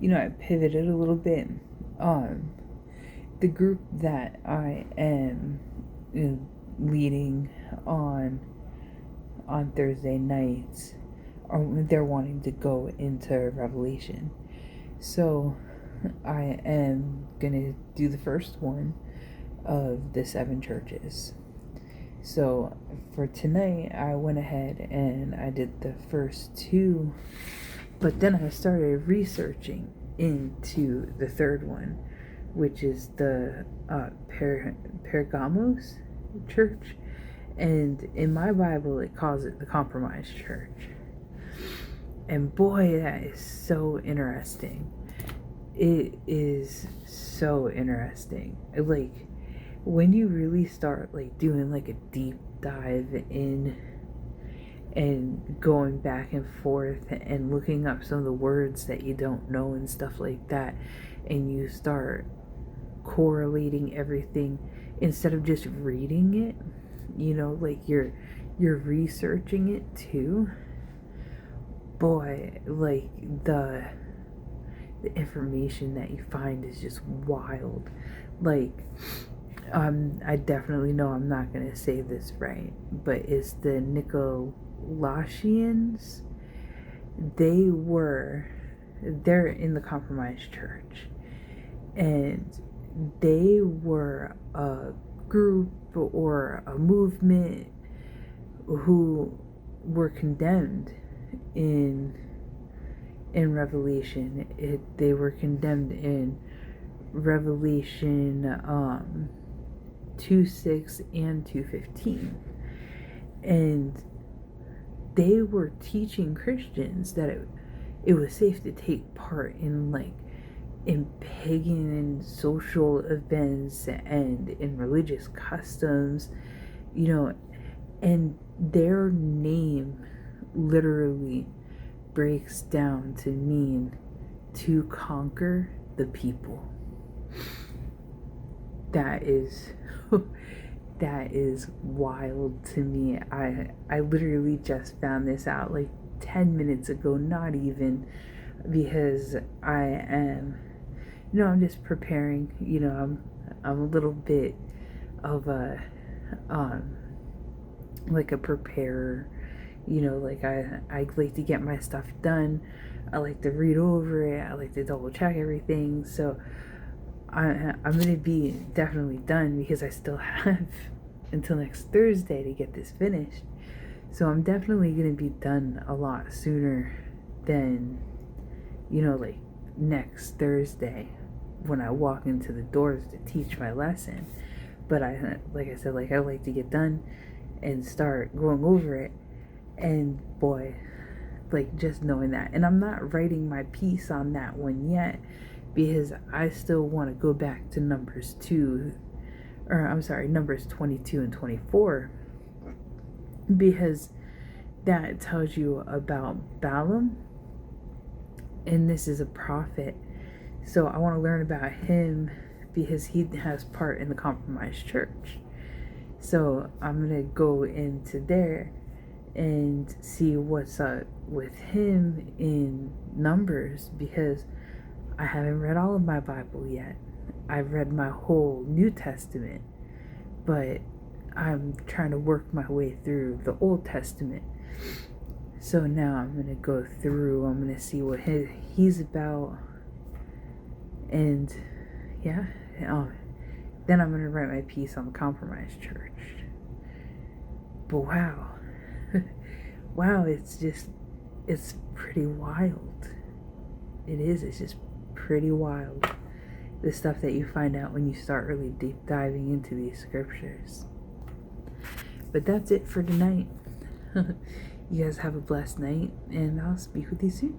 I pivoted a little bit. The group that I am leading on Thursday nights, they're wanting to go into Revelation. So I am gonna do the first one of the 7 churches. So for tonight, I went ahead and I did the first 2, but then I started researching into the third one, which is the Pergamos church, and in my Bible it calls it the compromised church. And boy, that is so interesting. It is so interesting. Like, when you really start like doing like a deep dive in and going back and forth and looking up some of the words that you don't know and stuff like that, and you start correlating everything instead of just reading it, like you're researching it too. Boy, like the information that you find is just wild. Like, I definitely know I'm not gonna say this right, but it's the Nicolaitans. They're in the compromised church, and they were a group or a movement who were condemned in Revelation. They were condemned in Revelation 2:6 and 2:15, and they were teaching Christians that it was safe to take part in pagan and social events and in religious customs, and their name literally breaks down to mean to conquer the people. That is wild to me. I literally just found this out like 10 minutes ago, not even, because I am, I'm just preparing. I'm a little bit of a like a preparer. Like I like to get my stuff done. I like to read over it. I like to double check everything. So I'm gonna be definitely done, because I still have until next Thursday to get this finished. So I'm definitely gonna be done a lot sooner than, like next Thursday when I walk into the doors to teach my lesson. But I like to get done and start going over it. And boy, like just knowing that, and I'm not writing my piece on that one yet, because I still want to go back to Numbers 22 and 24, because that tells you about Balaam, and this is a prophet. So I want to learn about him because he has part in the compromised church. So I'm going to go into there and see what's up with him in Numbers, because I haven't read all of my Bible yet. I've read my whole New Testament, but I'm trying to work my way through the Old Testament. So now I'm going to go through, I'm going to see what he's about, and yeah, then I'm going to write my piece on the compromised church. But wow, it's pretty wild. It's just pretty wild, the stuff that you find out when you start really deep diving into these scriptures. But that's it for tonight. You guys have a blessed night, and I'll speak with you soon.